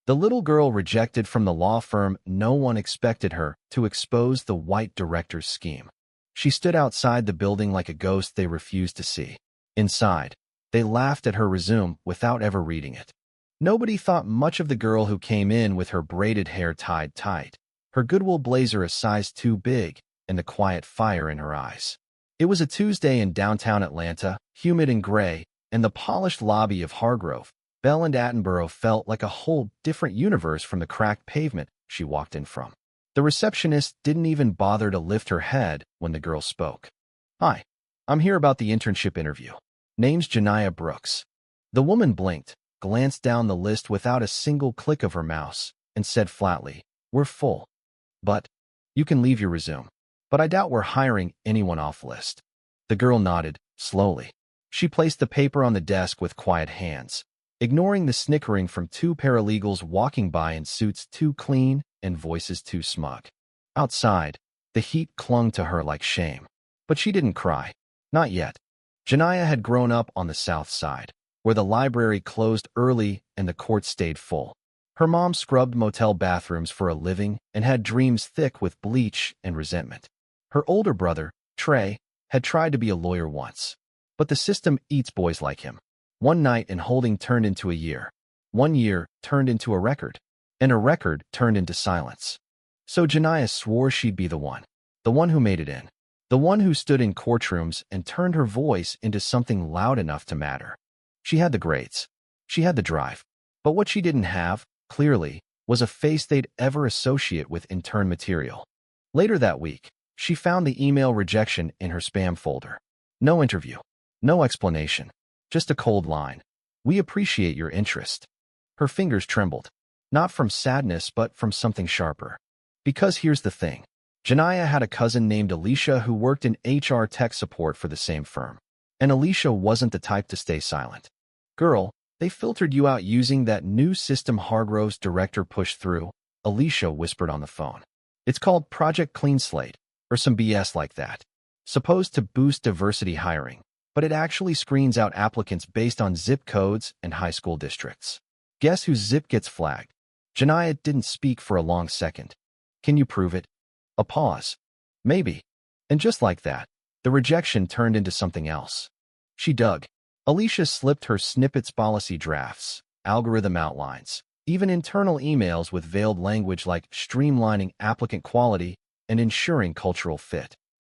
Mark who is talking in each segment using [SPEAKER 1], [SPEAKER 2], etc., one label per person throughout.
[SPEAKER 1] The little girl rejected from the law firm. No one expected her to expose the white director's scheme. She stood outside the building like a ghost they refused to see. Inside, they laughed at her resume without ever reading it. Nobody thought much of the girl who came in with her braided hair tied tight, her Goodwill blazer a size too big, and the quiet fire in her eyes. It was a Tuesday in downtown Atlanta, humid and gray, and the polished lobby of Hargrove, Bell and Attenborough felt like a whole different universe from the cracked pavement she walked in from. The receptionist didn't even bother to lift her head when the girl spoke. "Hi, I'm here about the internship interview. Name's Janiyah Brooks." The woman blinked, glanced down the list without a single click of her mouse, and said flatly, "We're full. But you can leave your resume. But I doubt we're hiring anyone off list." The girl nodded, slowly. She placed the paper on the desk with quiet hands, ignoring the snickering from two paralegals walking by in suits too clean and voices too smug. Outside, the heat clung to her like shame. But she didn't cry. Not yet. Janiyah had grown up on the south side, where the library closed early and the court stayed full. Her mom scrubbed motel bathrooms for a living and had dreams thick with bleach and resentment. Her older brother, Trey, had tried to be a lawyer once. But the system eats boys like him. One night in holding turned into a year. 1 year turned into a record. And a record turned into silence. So Janiyah swore she'd be the one who made it in. The one who stood in courtrooms and turned her voice into something loud enough to matter. She had the grades. She had the drive. But what she didn't have, clearly, was a face they'd ever associate with intern material. Later that week, she found the email rejection in her spam folder. No interview. No explanation. Just a cold line. "We appreciate your interest." Her fingers trembled. Not from sadness, but from something sharper. Because here's the thing. Janiyah had a cousin named Alicia who worked in HR tech support for the same firm. And Alicia wasn't the type to stay silent. "Girl, they filtered you out using that new system Hargrove's director pushed through," Alicia whispered on the phone. "It's called Project Clean Slate, or some BS like that. Supposed to boost diversity hiring, but it actually screens out applicants based on zip codes and high school districts. Guess whose zip gets flagged?" Janiyah didn't speak for a long second. "Can you prove it?" A pause. "Maybe." And just like that, the rejection turned into something else. She dug. Alicia slipped her snippets, policy drafts, algorithm outlines, even internal emails with veiled language like streamlining applicant quality and ensuring cultural fit.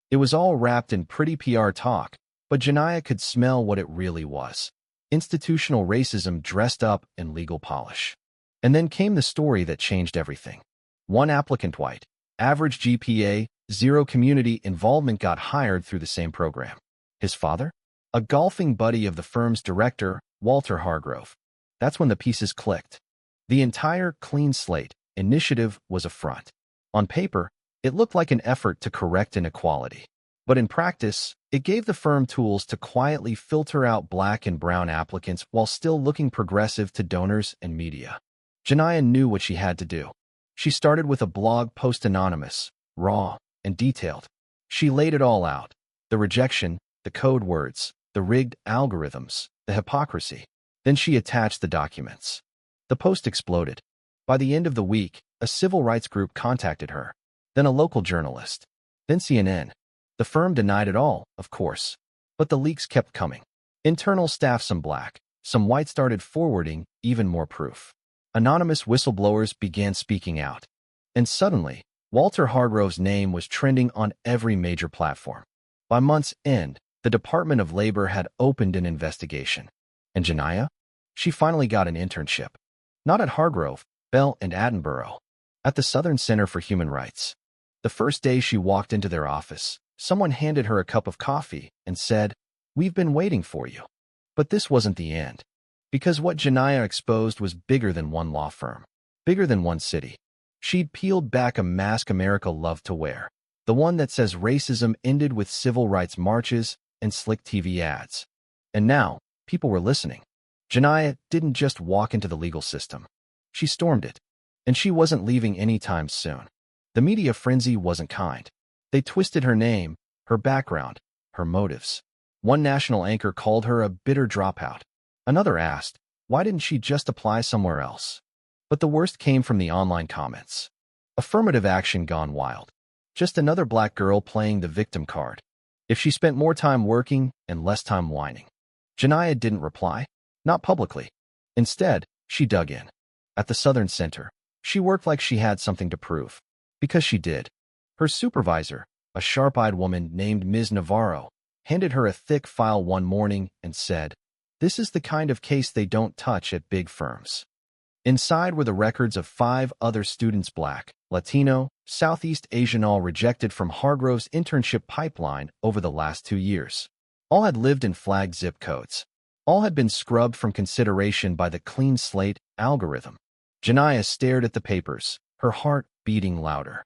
[SPEAKER 1] It was all wrapped in pretty PR talk, but Janiyah could smell what it really was. Institutional racism dressed up in legal polish. And then came the story that changed everything. One applicant, white, average GPA, 0 community involvement, got hired through the same program. His father? A golfing buddy of the firm's director, Walter Hargrove. That's when the pieces clicked. The entire Clean Slate initiative was a front. On paper, it looked like an effort to correct inequality. But in practice, it gave the firm tools to quietly filter out black and brown applicants while still looking progressive to donors and media. Janiyah knew what she had to do. She started with a blog post, anonymous, raw, and detailed. She laid it all out. The rejection, the code words, the rigged algorithms, the hypocrisy. Then she attached the documents. The post exploded. By the end of the week, a civil rights group contacted her. Then a local journalist. Then CNN. The firm denied it all, of course. But the leaks kept coming. Internal staff, some black, some white, started forwarding even more proof. Anonymous whistleblowers began speaking out. And suddenly, Walter Hargrove's name was trending on every major platform. By month's end, the Department of Labor had opened an investigation. And Janiyah? She finally got an internship. Not at Hargrove, Bell and Attenborough. At the Southern Center for Human Rights. The first day she walked into their office, someone handed her a cup of coffee and said, "We've been waiting for you." But this wasn't the end. Because what Janiyah exposed was bigger than one law firm. Bigger than one city. She'd peeled back a mask America loved to wear. The one that says racism ended with civil rights marches and slick TV ads. And now, people were listening. Janiyah didn't just walk into the legal system. She stormed it. And she wasn't leaving anytime soon. The media frenzy wasn't kind. They twisted her name, her background, her motives. One national anchor called her a bitter dropout. Another asked, why didn't she just apply somewhere else? But the worst came from the online comments. Affirmative action gone wild. Just another black girl playing the victim card. If she spent more time working and less time whining. Janiyah didn't reply. Not publicly. Instead, she dug in. At the Southern Center, she worked like she had something to prove. Because she did. Her supervisor, a sharp-eyed woman named Ms. Navarro, handed her a thick file one morning and said, "This is the kind of case they don't touch at big firms." Inside were the records of 5 other students, Black, Latino, Southeast Asian, all rejected from Hargrove's internship pipeline over the last 2 years. All had lived in flagged zip codes. All had been scrubbed from consideration by the clean slate algorithm. Janiyah stared at the papers, her heart beating louder.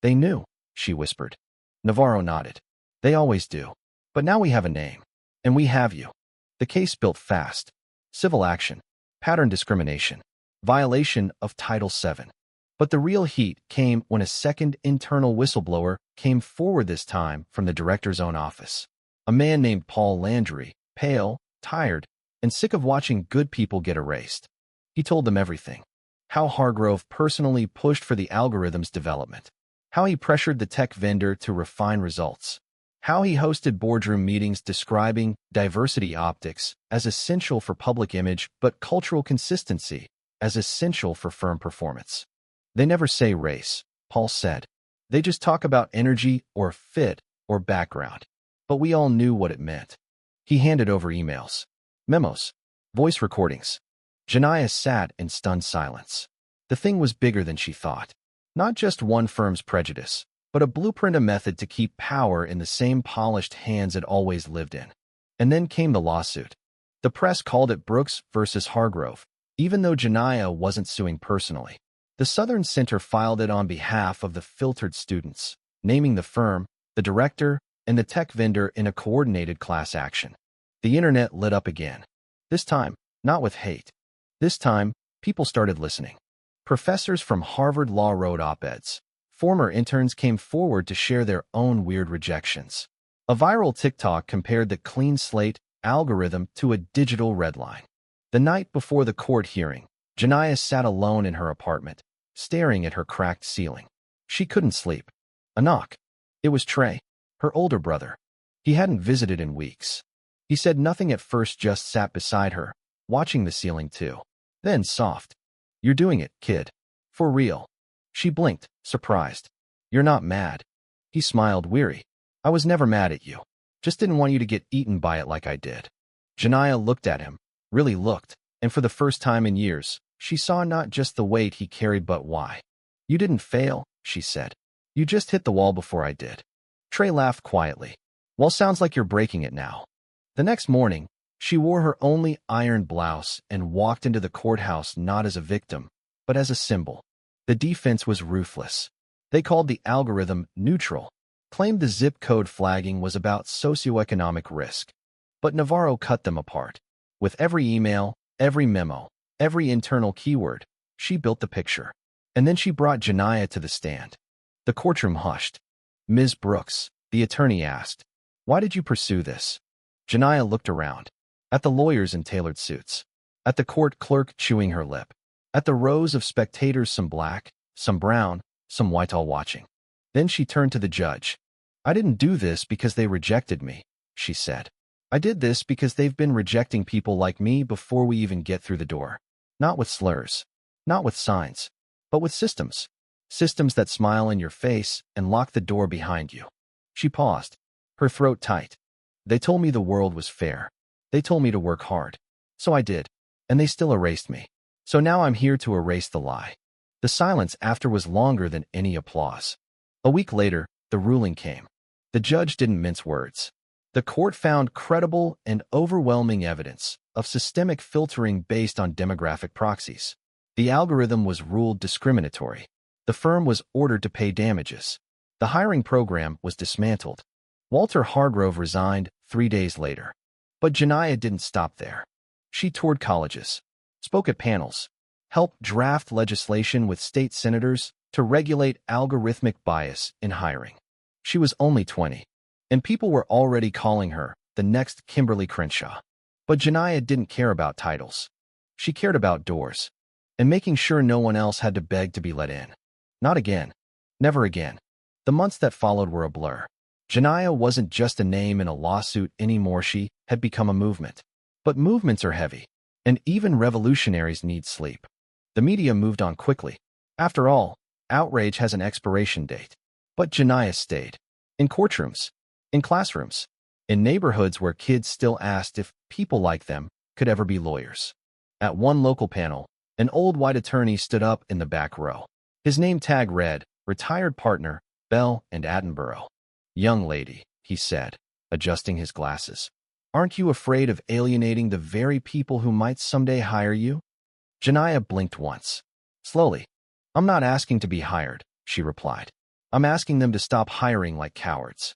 [SPEAKER 1] "They knew," she whispered. Navarro nodded. "They always do. But now we have a name. And we have you." The case built fast. Civil action. Pattern discrimination. Violation of Title VII. But the real heat came when a second internal whistleblower came forward, this time from the director's own office. A man named Paul Landry, pale, tired, and sick of watching good people get erased. He told them everything. How Hargrove personally pushed for the algorithm's development. How he pressured the tech vendor to refine results. How he hosted boardroom meetings describing diversity optics as essential for public image, but cultural consistency as essential for firm performance. "They never say race," Paul said. "They just talk about energy or fit or background." But we all knew what it meant. He handed over emails, memos, voice recordings. Janiyah sat in stunned silence. The thing was bigger than she thought. Not just one firm's prejudice, but a blueprint, a method to keep power in the same polished hands it always lived in. And then came the lawsuit. The press called it Brooks versus Hargrove, even though Janiyah wasn't suing personally. The Southern Center filed it on behalf of the filtered students, naming the firm, the director, and the tech vendor in a coordinated class action. The internet lit up again. This time, not with hate. This time, people started listening. Professors from Harvard Law wrote op-eds. Former interns came forward to share their own weird rejections. A viral TikTok compared the clean slate algorithm to a digital red line. The night before the court hearing, Janiyah sat alone in her apartment, staring at her cracked ceiling. She couldn't sleep. A knock. It was Trey, her older brother. He hadn't visited in weeks. He said nothing at first, just sat beside her, watching the ceiling too. Then soft. "You're doing it, kid. For real." She blinked, surprised. "You're not mad." He smiled, weary. "I was never mad at you. Just didn't want you to get eaten by it like I did." Janiyah looked at him, really looked, and for the first time in years, she saw not just the weight he carried but why. "You didn't fail," she said. "You just hit the wall before I did." Trey laughed quietly. "Well, sounds like you're breaking it now." The next morning, she wore her only ironed blouse and walked into the courthouse not as a victim, but as a symbol. The defense was ruthless. They called the algorithm neutral, claimed the zip code flagging was about socioeconomic risk. But Navarro cut them apart. With every email, every memo, every internal keyword, she built the picture. And then she brought Janiyah to the stand. The courtroom hushed. "Ms. Brooks," the attorney asked, "why did you pursue this?" Janiyah looked around. At the lawyers in tailored suits. At the court clerk chewing her lip. At the rows of spectators, some black, some brown, some white, all watching. Then she turned to the judge. "I didn't do this because they rejected me," she said. "I did this because they've been rejecting people like me before we even get through the door. Not with slurs. Not with signs. But with systems. Systems that smile in your face and lock the door behind you." She paused, her throat tight. "They told me the world was fair. They told me to work hard. So I did. And they still erased me. So now I'm here to erase the lie." The silence after was longer than any applause. A week later, the ruling came. The judge didn't mince words. The court found credible and overwhelming evidence of systemic filtering based on demographic proxies. The algorithm was ruled discriminatory. The firm was ordered to pay damages. The hiring program was dismantled. Walter Hargrove resigned 3 days later. But Janiyah didn't stop there. She toured colleges, spoke at panels, helped draft legislation with state senators to regulate algorithmic bias in hiring. She was only 20, and people were already calling her the next Kimberly Crenshaw. But Janiyah didn't care about titles. She cared about doors. and making sure no one else had to beg to be let in. Not again. Never again. The months that followed were a blur. Janiyah wasn't just a name in a lawsuit anymore, she had become a movement. But movements are heavy, and even revolutionaries need sleep. The media moved on quickly. After all, outrage has an expiration date. But Janiyah stayed. In courtrooms, in classrooms, in neighborhoods where kids still asked if people like them could ever be lawyers. At one local panel, an old white attorney stood up in the back row. His name tag read, Retired Partner, Bell and Attenborough. Young lady, he said, adjusting his glasses. Aren't you afraid of alienating the very people who might someday hire you? Janiyah blinked once. Slowly. I'm not asking to be hired, she replied. I'm asking them to stop hiring like cowards.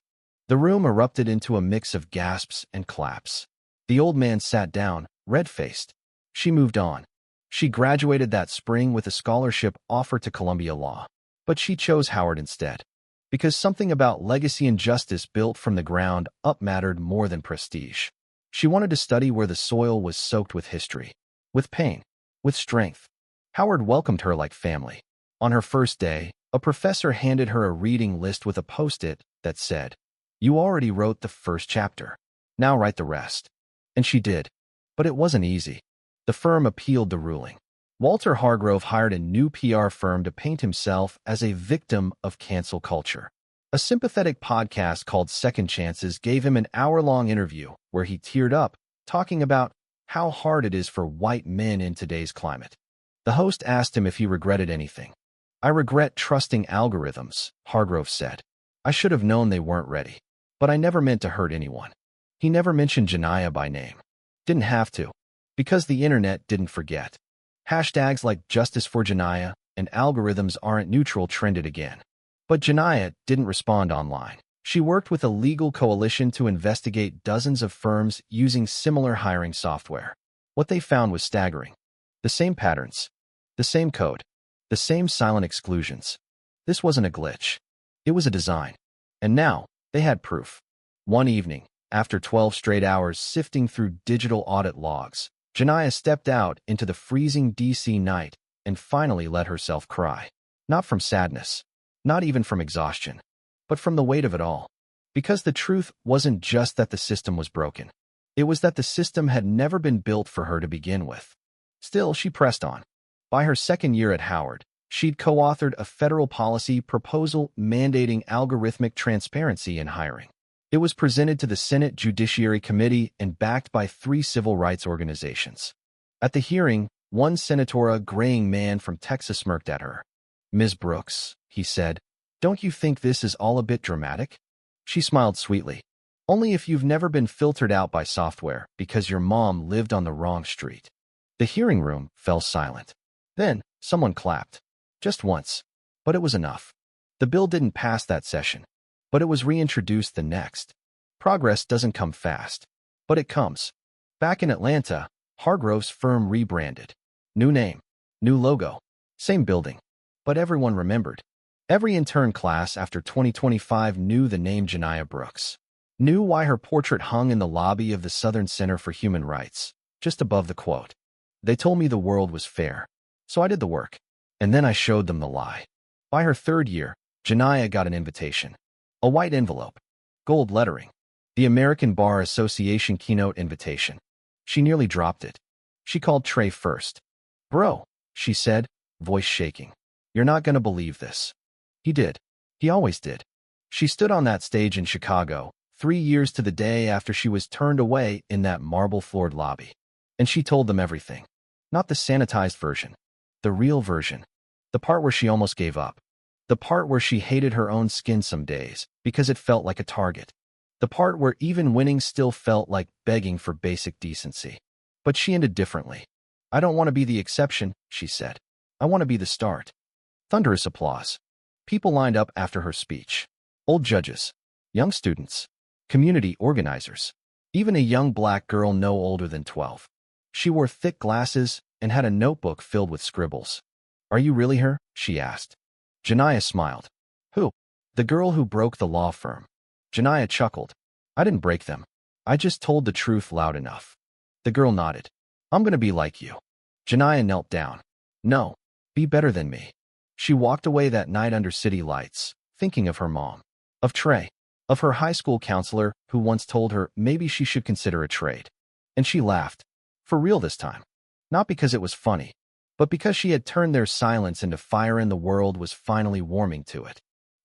[SPEAKER 1] The room erupted into a mix of gasps and claps. The old man sat down, red-faced. She moved on. She graduated that spring with a scholarship offer to Columbia Law. But she chose Howard instead. Because something about legacy and justice built from the ground up mattered more than prestige. She wanted to study where the soil was soaked with history, with pain, with strength. Howard welcomed her like family. On her first day, a professor handed her a reading list with a post-it that said, You already wrote the first chapter. Now write the rest. And she did. But it wasn't easy. The firm appealed the ruling. Walter Hargrove hired a new PR firm to paint himself as a victim of cancel culture. A sympathetic podcast called Second Chances gave him an hour-long interview where he teared up, talking about how hard it is for white men in today's climate. The host asked him if he regretted anything. I regret trusting algorithms, Hargrove said. I should have known they weren't ready. But I never meant to hurt anyone. He never mentioned Janiyah by name. Didn't have to. Because the internet didn't forget. Hashtags like Justice for Janiyah and algorithms aren't neutral trended again. But Janiyah didn't respond online. She worked with a legal coalition to investigate dozens of firms using similar hiring software. What they found was staggering. The same patterns. The same code. The same silent exclusions. This wasn't a glitch. It was a design. And now, they had proof. One evening, after 12 straight hours sifting through digital audit logs, Janiyah stepped out into the freezing DC night and finally let herself cry. Not from sadness, not even from exhaustion, but from the weight of it all. Because the truth wasn't just that the system was broken. It was that the system had never been built for her to begin with. Still, she pressed on. By her second year at Howard, she'd co-authored a federal policy proposal mandating algorithmic transparency in hiring. It was presented to the Senate Judiciary Committee and backed by 3 civil rights organizations. At the hearing, one senator, a graying man from Texas, smirked at her. Ms. Brooks, he said, don't you think this is all a bit dramatic? She smiled sweetly. Only if you've never been filtered out by software because your mom lived on the wrong street. The hearing room fell silent. Then, someone clapped. Just once. But it was enough. The bill didn't pass that session. But it was reintroduced the next. Progress doesn't come fast. But it comes. Back in Atlanta, Hargrove's firm rebranded. New name. New logo. Same building. But everyone remembered. Every intern class after 2025 knew the name Janiyah Brooks. Knew why her portrait hung in the lobby of the Southern Center for Human Rights, just above the quote. They told me the world was fair. So I did the work. And then I showed them the lie. By her third year, Janiyah got an invitation. A white envelope. Gold lettering. The American Bar Association keynote invitation. She nearly dropped it. She called Trey first. Bro, she said, voice shaking. You're not gonna believe this. He did. He always did. She stood on that stage in Chicago, 3 years to the day after she was turned away in that marble-floored lobby. And she told them everything. Not the sanitized version. The real version. The part where she almost gave up. The part where she hated her own skin some days because it felt like a target. The part where even winning still felt like begging for basic decency. But she ended differently. I don't want to be the exception, she said. I want to be the start. Thunderous applause. People lined up after her speech. Old judges. Young students. Community organizers. Even a young black girl no older than 12. She wore thick glasses and had a notebook filled with scribbles. Are you really her? She asked. Janiyah smiled. Who? The girl who broke the law firm. Janiyah chuckled. I didn't break them. I just told the truth loud enough. The girl nodded. I'm gonna be like you. Janiyah knelt down. No, be better than me. She walked away that night under city lights, thinking of her mom, of Trey, of her high school counselor who once told her maybe she should consider a trade. And she laughed. For real this time. Not because it was funny, but because she had turned their silence into fire and the world was finally warming to it.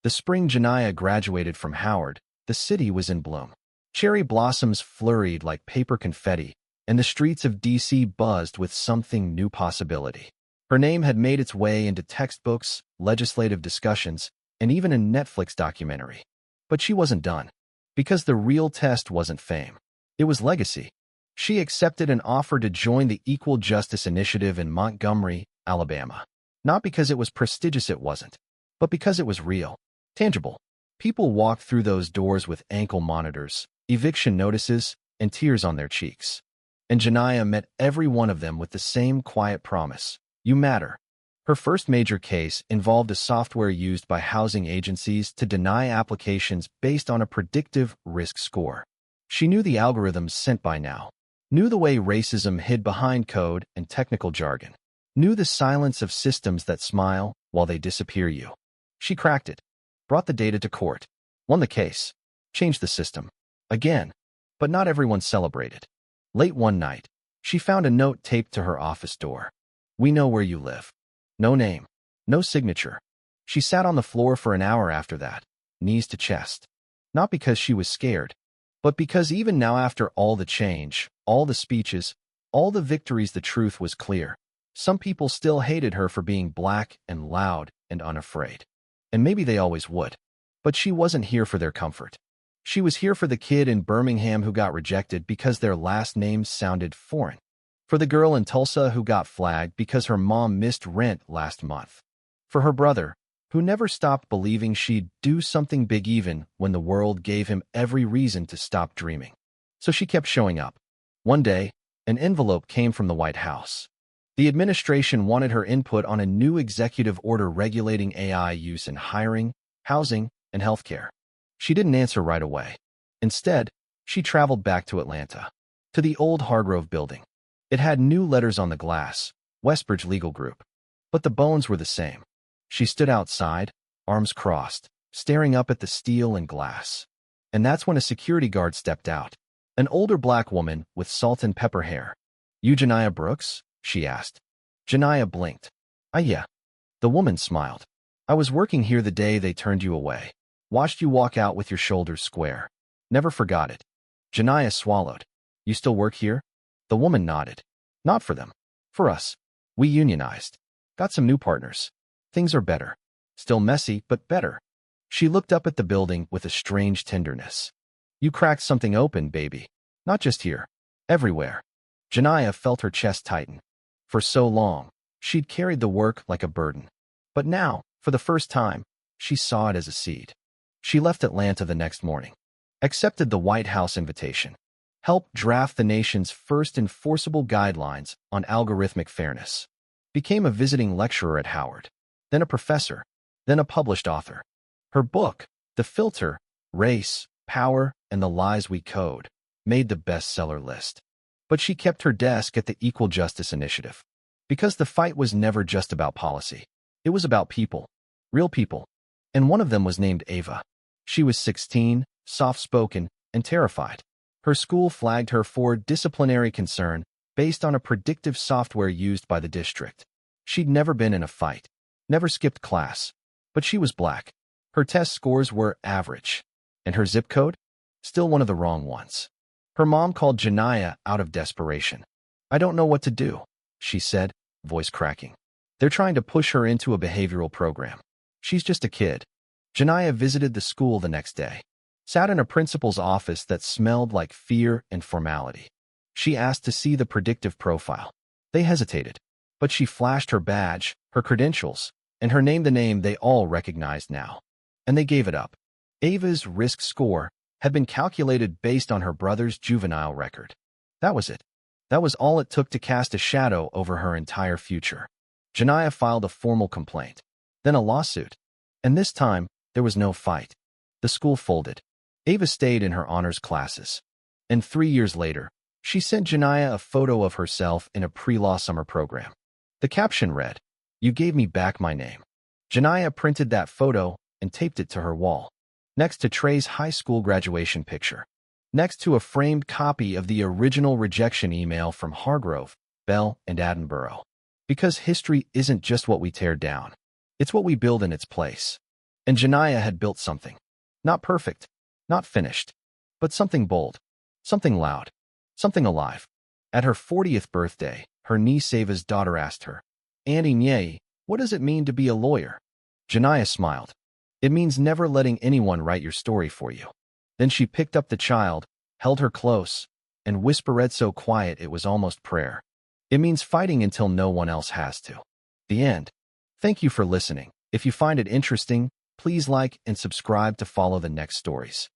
[SPEAKER 1] The spring Janiyah graduated from Howard, the city was in bloom. Cherry blossoms flurried like paper confetti, and the streets of D.C. buzzed with something new possibility. Her name had made its way into textbooks, legislative discussions, and even a Netflix documentary. But she wasn't done. Because the real test wasn't fame. It was legacy. She accepted an offer to join the Equal Justice Initiative in Montgomery, Alabama. Not because it was prestigious, it wasn't, but because it was real, tangible. People walked through those doors with ankle monitors, eviction notices, and tears on their cheeks. And Janiyah met every one of them with the same quiet promise: you matter. Her first major case involved a software used by housing agencies to deny applications based on a predictive risk score. She knew the algorithms sent by now, knew the way racism hid behind code and technical jargon, knew the silence of systems that smile while they disappear you. She cracked it, brought the data to court, won the case, changed the system. Again, but not everyone celebrated. Late one night, she found a note taped to her office door. We know where you live. No name, no signature. She sat on the floor for an hour after that, knees to chest. Not because she was scared, but because even now, after all the change, all the speeches, all the victories, the truth was clear. Some people still hated her for being black and loud and unafraid. And maybe they always would. But she wasn't here for their comfort. She was here for the kid in Birmingham who got rejected because their last names sounded foreign. For the girl in Tulsa who got flagged because her mom missed rent last month. For her brother, who never stopped believing she'd do something big even when the world gave him every reason to stop dreaming. So she kept showing up. One day, an envelope came from the White House. The administration wanted her input on a new executive order regulating AI use in hiring, housing, and healthcare. She didn't answer right away. Instead, she traveled back to Atlanta, to the old Hargrove building. It had new letters on the glass, Westbridge Legal Group. But the bones were the same. She stood outside, arms crossed, staring up at the steel and glass. And that's when a security guard stepped out. An older black woman with salt and pepper hair. You Janiyah Brooks? She asked. Janiyah blinked. Yeah. The woman smiled. I was working here the day they turned you away. Watched you walk out with your shoulders square. Never forgot it. Janiyah swallowed. You still work here? The woman nodded. Not for them. For us. We unionized. Got some new partners. Things are better. Still messy, but better. She looked up at the building with a strange tenderness. You cracked something open, baby. Not just here. Everywhere. Janiyah felt her chest tighten. For so long, she'd carried the work like a burden. But now, for the first time, she saw it as a seed. She left Atlanta the next morning. Accepted the White House invitation. Helped draft the nation's first enforceable guidelines on algorithmic fairness. Became a visiting lecturer at Howard. Then a professor. Then a published author. Her book, The Filter, Race, Power, and the Lies We Code, made the bestseller list. But she kept her desk at the Equal Justice Initiative. Because the fight was never just about policy. It was about people. Real people. And one of them was named Ava. She was 16, soft-spoken, and terrified. Her school flagged her for disciplinary concern based on a predictive software used by the district. She'd never been in a fight. Never skipped class. But she was black. Her test scores were average. And her zip code? Still one of the wrong ones. Her mom called Janiyah out of desperation. I don't know what to do, she said, voice cracking. They're trying to push her into a behavioral program. She's just a kid. Janiyah visited the school the next day. Sat in a principal's office that smelled like fear and formality. She asked to see the predictive profile. They hesitated. But she flashed her badge, her credentials, and her name, the name they all recognized now. And they gave it up. Ava's risk score had been calculated based on her brother's juvenile record. That was it. That was all it took to cast a shadow over her entire future. Janiyah filed a formal complaint. Then a lawsuit. And this time, there was no fight. The school folded. Ava stayed in her honors classes. And 3 years later, she sent Janiyah a photo of herself in a pre-law summer program. The caption read, "You gave me back my name." Janaya printed that photo and taped it to her wall, next to Trey's high school graduation picture, next to a framed copy of the original rejection email from Hargrove, Bell, and Attenborough. Because history isn't just what we tear down. It's what we build in its place. And Janaya had built something. Not perfect, not finished, but something bold, something loud, something alive. At her 40th birthday, her niece Ava's daughter asked her, "Auntie Nye, what does it mean to be a lawyer?" Janaya smiled. "It means never letting anyone write your story for you." Then she picked up the child, held her close, and whispered so quiet it was almost prayer. "It means fighting until no one else has to." The end. Thank you for listening. If you find it interesting, please like and subscribe to follow the next stories.